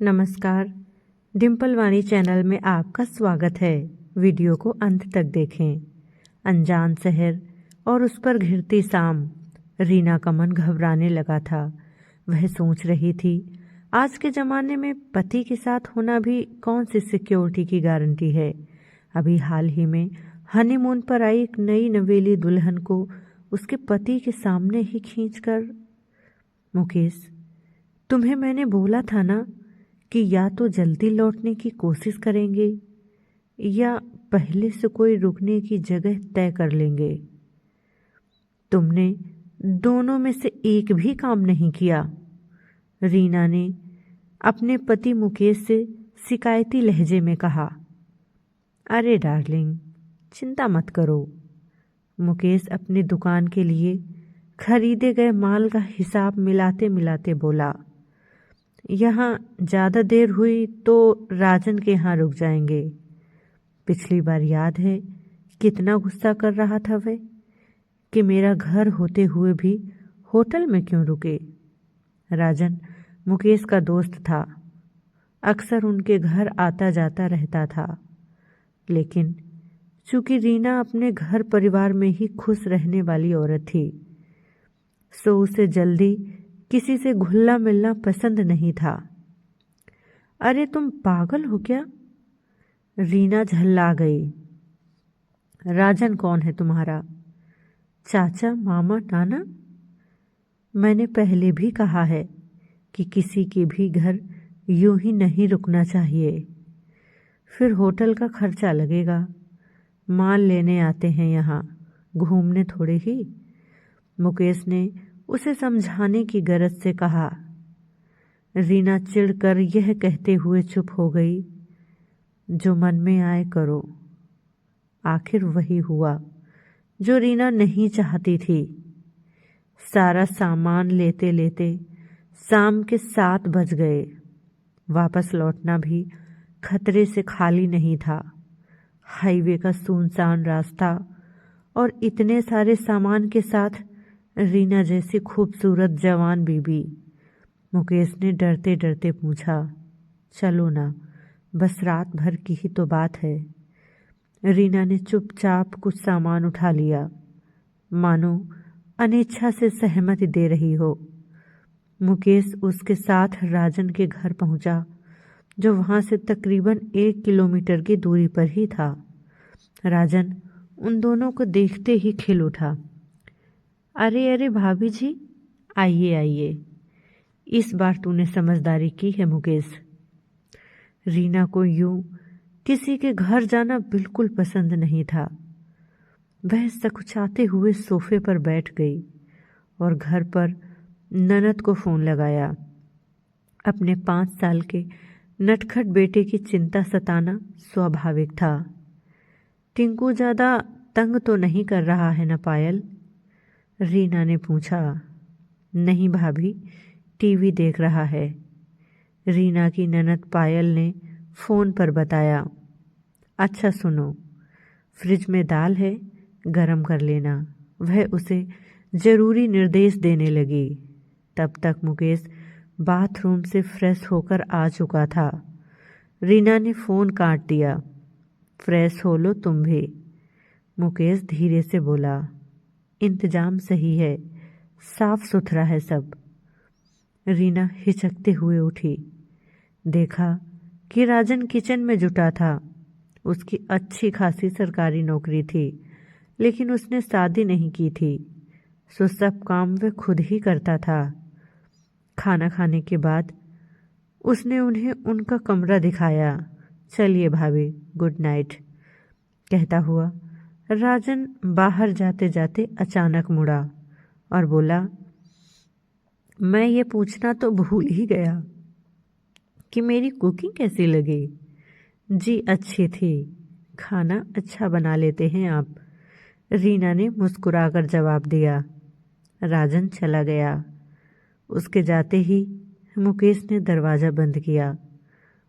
नमस्कार। डिम्पल वाणी चैनल में आपका स्वागत है। वीडियो को अंत तक देखें। अनजान शहर और उस पर घिरती शाम। रीना का मन घबराने लगा था। वह सोच रही थी, आज के ज़माने में पति के साथ होना भी कौन सी सिक्योरिटी की गारंटी है। अभी हाल ही में हनीमून पर आई एक नई नवेली दुल्हन को उसके पति के सामने ही खींचकर, मुकेश, तुम्हें मैंने बोला था ना कि या तो जल्दी लौटने की कोशिश करेंगे या पहले से कोई रुकने की जगह तय कर लेंगे। तुमने दोनों में से एक भी काम नहीं किया। रीना ने अपने पति मुकेश से शिकायती लहजे में कहा। अरे डार्लिंग, चिंता मत करो। मुकेश अपनी दुकान के लिए खरीदे गए माल का हिसाब मिलाते मिलाते बोला, यहाँ ज़्यादा देर हुई तो राजन के यहाँ रुक जाएंगे। पिछली बार याद है कितना गुस्सा कर रहा था वह कि मेरा घर होते हुए भी होटल में क्यों रुके। राजन मुकेश का दोस्त था, अक्सर उनके घर आता जाता रहता था, लेकिन चूंकि रीना अपने घर परिवार में ही खुश रहने वाली औरत थी, सो उसे जल्दी किसी से घुलना मिलना पसंद नहीं था। अरे तुम पागल हो क्या? रीना झल्ला गई। राजन कौन है तुम्हारा? चाचा, मामा, नाना? मैंने पहले भी कहा है कि किसी के भी घर यूं ही नहीं रुकना चाहिए, फिर होटल का खर्चा लगेगा। माल लेने आते हैं यहाँ, घूमने थोड़े ही। मुकेश ने उसे समझाने की गरज से कहा। रीना चिढ़कर यह कहते हुए चुप हो गई, जो मन में आए करो। आखिर वही हुआ जो रीना नहीं चाहती थी। सारा सामान लेते लेते शाम के 7 बज गए। वापस लौटना भी खतरे से खाली नहीं था। हाईवे का सुनसान रास्ता और इतने सारे सामान के साथ रीना जैसी खूबसूरत जवान बीबी। मुकेश ने डरते डरते पूछा, चलो ना, बस रात भर की ही तो बात है। रीना ने चुपचाप कुछ सामान उठा लिया, मानो अनिच्छा से सहमति दे रही हो। मुकेश उसके साथ राजन के घर पहुंचा, जो वहां से तकरीबन 1 किलोमीटर की दूरी पर ही था। राजन उन दोनों को देखते ही खिल उठा। अरे अरे भाभी जी, आइए आइए, इस बार तूने समझदारी की है मुकेश। रीना को यूं किसी के घर जाना बिल्कुल पसंद नहीं था। वह सकुचाते हुए सोफे पर बैठ गई और घर पर ननद को फोन लगाया। अपने 5 साल के नटखट बेटे की चिंता सताना स्वाभाविक था। टिंकू ज़्यादा तंग तो नहीं कर रहा है ना पायल? रीना ने पूछा। नहीं भाभी, टीवी देख रहा है, रीना की ननद पायल ने फ़ोन पर बताया। अच्छा सुनो, फ्रिज में दाल है, गरम कर लेना। वह उसे ज़रूरी निर्देश देने लगी। तब तक मुकेश बाथरूम से फ्रेश होकर आ चुका था। रीना ने फ़ोन काट दिया। फ्रेश हो लो तुम भी, मुकेश धीरे से बोला। इंतजाम सही है, साफ सुथरा है सब। रीना हिचकते हुए उठी। देखा कि राजन किचन में जुटा था। उसकी अच्छी खासी सरकारी नौकरी थी, लेकिन उसने शादी नहीं की थी, सो सब काम वह खुद ही करता था। खाना खाने के बाद उसने उन्हें उनका कमरा दिखाया। चलिए भाभी, गुड नाइट, कहता हुआ राजन बाहर जाते जाते अचानक मुड़ा और बोला, मैं ये पूछना तो भूल ही गया कि मेरी कुकिंग कैसी लगी। जी अच्छी थी, खाना अच्छा बना लेते हैं आप, रीना ने मुस्कुराकर जवाब दिया। राजन चला गया। उसके जाते ही मुकेश ने दरवाज़ा बंद किया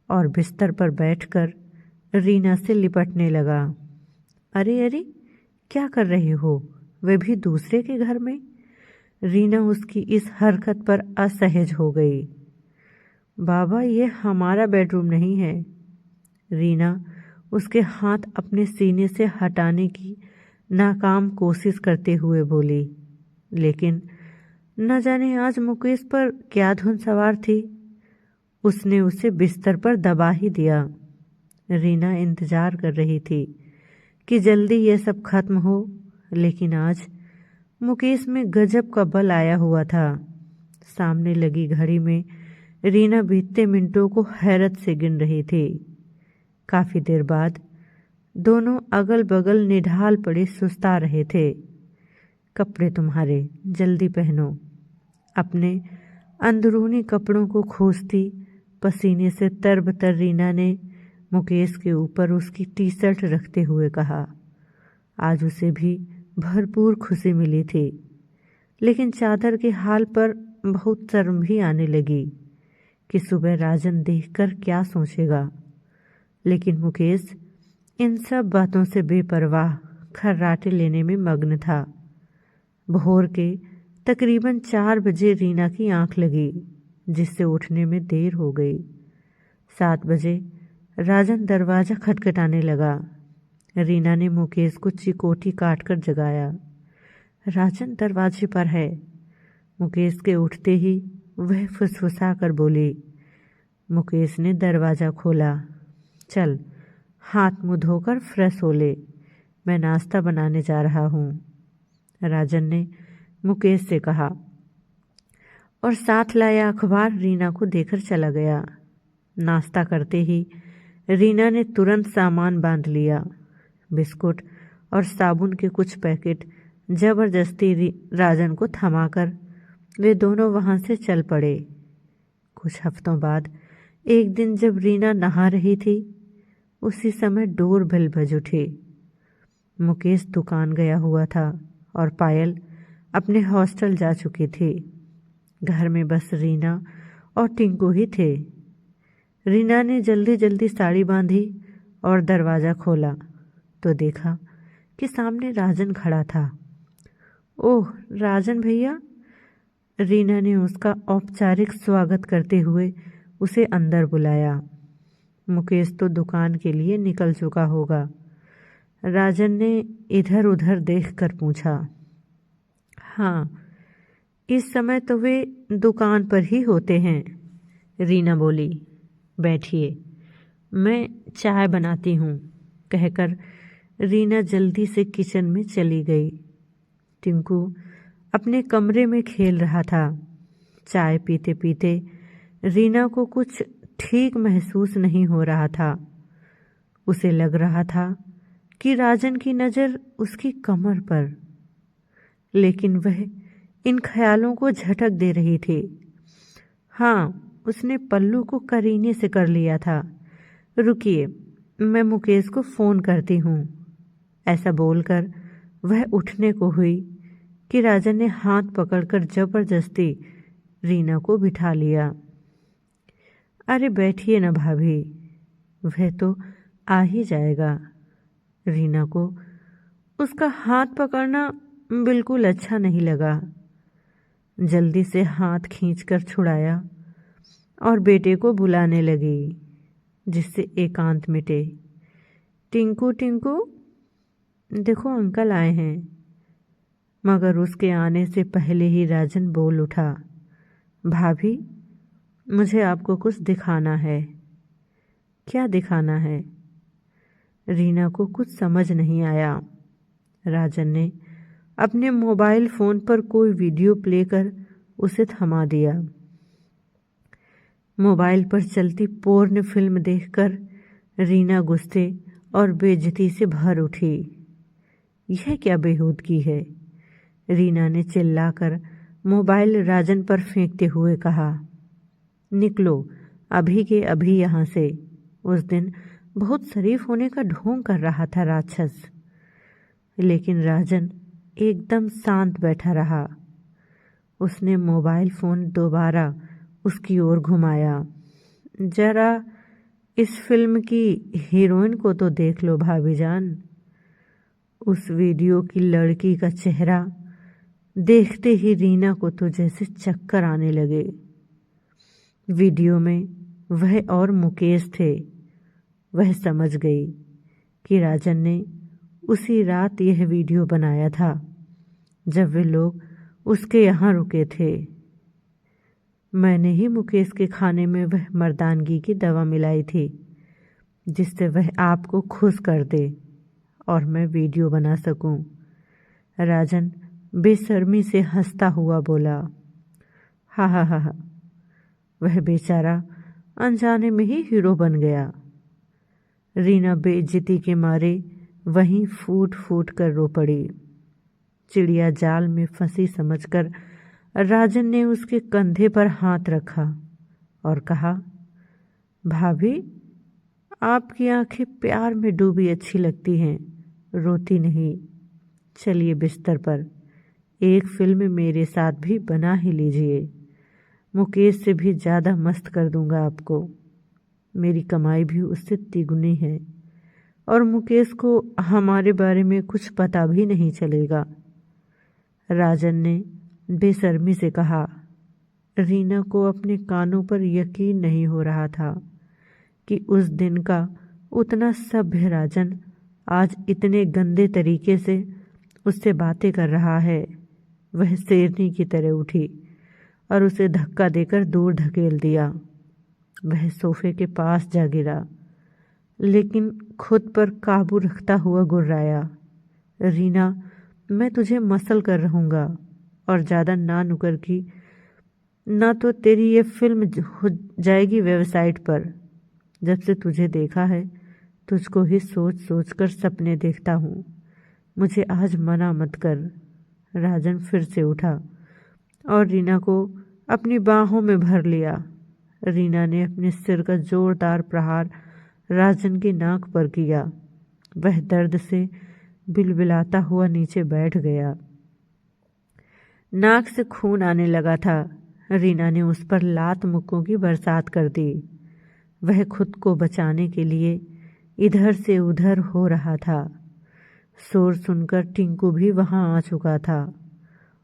और बिस्तर पर बैठकर रीना से लिपटने लगा। अरे अरे, क्या कर रहे हो, वे भी दूसरे के घर में? रीना उसकी इस हरकत पर असहज हो गई। बाबा, ये हमारा बेडरूम नहीं है। रीना उसके हाथ अपने सीने से हटाने की नाकाम कोशिश करते हुए बोली, लेकिन न जाने आज मुकेश पर क्या धुन सवार थी, उसने उसे बिस्तर पर दबा ही दिया। रीना इंतजार कर रही थी कि जल्दी यह सब खत्म हो, लेकिन आज मुकेश में गजब का बल आया हुआ था। सामने लगी घड़ी में रीना बीतते मिनटों को हैरत से गिन रही थी। काफी देर बाद दोनों अगल बगल निढाल पड़े सुस्ता रहे थे। कपड़े तुम्हारे, जल्दी पहनो। अपने अंदरूनी कपड़ों को खोजती पसीने से तरबतर रीना ने मुकेश के ऊपर उसकी टी शर्ट रखते हुए कहा। आज उसे भी भरपूर खुशी मिली थी, लेकिन चादर के हाल पर बहुत शर्म भी आने लगी कि सुबह राजन देखकर क्या सोचेगा। लेकिन मुकेश इन सब बातों से बेपरवाह खर्राटे लेने में मग्न था। भोर के तकरीबन 4 बजे रीना की आंख लगी, जिससे उठने में देर हो गई। 7 बजे राजन दरवाज़ा खटखटाने लगा। रीना ने मुकेश को चिकोटी काटकर जगाया। राजन दरवाजे पर है। मुकेश के उठते ही वह फुसफुसा कर बोली। मुकेश ने दरवाज़ा खोला। चल, हाथ मुंह धोकर फ्रेश हो ले, मैं नाश्ता बनाने जा रहा हूँ, राजन ने मुकेश से कहा और साथ लाया अखबार रीना को देकर चला गया। नाश्ता करते ही रीना ने तुरंत सामान बांध लिया। बिस्कुट और साबुन के कुछ पैकेट जबरदस्ती राजन को थमाकर वे दोनों वहां से चल पड़े। कुछ हफ्तों बाद एक दिन जब रीना नहा रही थी, उसी समय डोर बेल बज उठी। मुकेश दुकान गया हुआ था और पायल अपने हॉस्टल जा चुकी थी। घर में बस रीना और टिंकू ही थे। रीना ने जल्दी जल्दी साड़ी बांधी और दरवाज़ा खोला तो देखा कि सामने राजन खड़ा था। ओह राजन भैया, रीना ने उसका औपचारिक स्वागत करते हुए उसे अंदर बुलाया। मुकेश तो दुकान के लिए निकल चुका होगा। राजन ने इधर उधर देखकर पूछा। हाँ, इस समय तो वे दुकान पर ही होते हैं, रीना बोली। बैठिए, मैं चाय बनाती हूँ, कहकर रीना जल्दी से किचन में चली गई। टिंकू अपने कमरे में खेल रहा था। चाय पीते पीते रीना को कुछ ठीक महसूस नहीं हो रहा था। उसे लग रहा था कि राजन की नज़र उसकी कमर पर, लेकिन वह इन ख्यालों को झटक दे रही थी। हाँ, उसने पल्लू को करीने से कर लिया था। रुकिए, मैं मुकेश को फ़ोन करती हूँ, ऐसा बोलकर वह उठने को हुई कि राजन ने हाथ पकड़कर जबरदस्ती रीना को बिठा लिया। अरे बैठिए ना भाभी, वह तो आ ही जाएगा। रीना को उसका हाथ पकड़ना बिल्कुल अच्छा नहीं लगा। जल्दी से हाथ खींचकर छुड़ाया और बेटे को बुलाने लगी, जिससे एकांत मिटे। टिंकू टिंकू, देखो अंकल आए हैं। मगर उसके आने से पहले ही राजन बोल उठा। भाभी, मुझे आपको कुछ दिखाना है। क्या दिखाना है? रीना को कुछ समझ नहीं आया। राजन ने अपने मोबाइल फ़ोन पर कोई वीडियो प्ले कर उसे थमा दिया। मोबाइल पर चलती पोर्न फिल्म देखकर रीना गुस्से और बेइज्जती से भर उठी। यह क्या बेहूदगी है? रीना ने चिल्लाकर मोबाइल राजन पर फेंकते हुए कहा। निकलो अभी के अभी यहाँ से। उस दिन बहुत शरीफ होने का ढोंग कर रहा था राक्षस। लेकिन राजन एकदम शांत बैठा रहा। उसने मोबाइल फ़ोन दोबारा उसकी ओर घुमाया। जरा इस फिल्म की हीरोइन को तो देख लो भाभी जान। उस वीडियो की लड़की का चेहरा देखते ही रीना को तो जैसे चक्कर आने लगे। वीडियो में वह और मुकेश थे। वह समझ गई कि राजन ने उसी रात यह वीडियो बनाया था जब वे लोग उसके यहाँ रुके थे। मैंने ही मुकेश के खाने में वह मर्दानगी की दवा मिलाई थी जिससे वह आपको खुश कर दे और मैं वीडियो बना सकूं। राजन बेशर्मी से हंसता हुआ बोला। हा हा हा हा। वह बेचारा अनजाने में ही हीरो बन गया। रीना बेइज्जती के मारे वहीं फूट फूट कर रो पड़ी। चिड़िया जाल में फंसी समझकर राजन ने उसके कंधे पर हाथ रखा और कहा, भाभी आपकी आंखें प्यार में डूबी अच्छी लगती हैं, रोती नहीं। चलिए बिस्तर पर, एक फिल्म मेरे साथ भी बना ही लीजिए। मुकेश से भी ज़्यादा मस्त कर दूंगा आपको। मेरी कमाई भी उससे तिगुनी है और मुकेश को हमारे बारे में कुछ पता भी नहीं चलेगा। राजन ने बेशर्मी से कहा। रीना को अपने कानों पर यकीन नहीं हो रहा था कि उस दिन का उतना सभ्य राजन आज इतने गंदे तरीके से उससे बातें कर रहा है। वह शेरनी की तरह उठी और उसे धक्का देकर दूर धकेल दिया। वह सोफे के पास जा गिरा लेकिन खुद पर काबू रखता हुआ गुर्राया। रीना, मैं तुझे मसल कर रहूँगा और ज़्यादा ना नुकर की, ना तो तेरी ये फिल्म हो जाएगी वेबसाइट पर। जब से तुझे देखा है तुझको ही सोच सोच कर सपने देखता हूँ। मुझे आज मना मत कर। राजन फिर से उठा और रीना को अपनी बाहों में भर लिया। रीना ने अपने सिर का जोरदार प्रहार राजन की नाक पर किया। वह दर्द से बिलबिलाता हुआ नीचे बैठ गया। नाक से खून आने लगा था। रीना ने उस पर लात मुक्कों की बरसात कर दी। वह खुद को बचाने के लिए इधर से उधर हो रहा था। शोर सुनकर टिंकू भी वहां आ चुका था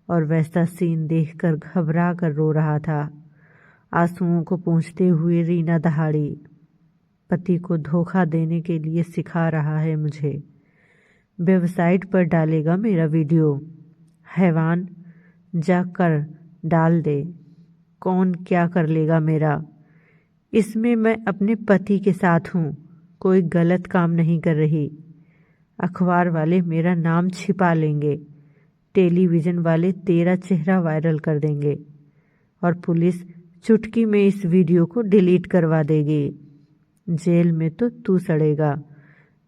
और वैसा सीन देखकर घबरा कर रो रहा था। आंसुओं को पोंछते हुए रीना दहाड़ी, पति को धोखा देने के लिए सिखा रहा है मुझे। वेबसाइट पर डालेगा मेरा वीडियो। हैवान, जाकर डाल दे। कौन क्या कर लेगा मेरा। इसमें मैं अपने पति के साथ हूँ, कोई गलत काम नहीं कर रही। अखबार वाले मेरा नाम छिपा लेंगे, टेलीविज़न वाले तेरा चेहरा वायरल कर देंगे और पुलिस चुटकी में इस वीडियो को डिलीट करवा देगी। जेल में तो तू सड़ेगा,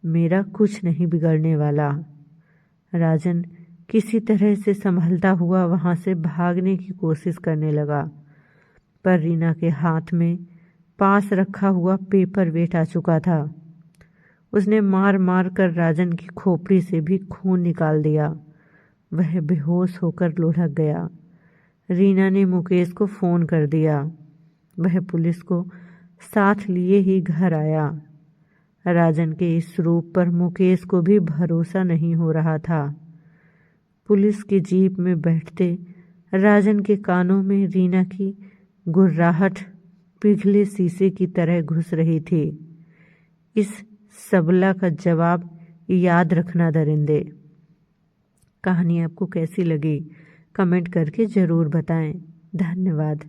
मेरा कुछ नहीं बिगड़ने वाला। राजन किसी तरह से संभलता हुआ वहां से भागने की कोशिश करने लगा, पर रीना के हाथ में पास रखा हुआ पेपर वेट आ चुका था। उसने मार मार कर राजन की खोपड़ी से भी खून निकाल दिया। वह बेहोश होकर लुढ़क गया। रीना ने मुकेश को फ़ोन कर दिया। वह पुलिस को साथ लिए ही घर आया। राजन के इस रूप पर मुकेश को भी भरोसा नहीं हो रहा था। पुलिस की जीप में बैठते राजन के कानों में रीना की गुर्राहट पिघले शीशे की तरह घुस रही थी। इस सबला का जवाब याद रखना दरिंदे। कहानी आपको कैसी लगी कमेंट करके ज़रूर बताएं। धन्यवाद।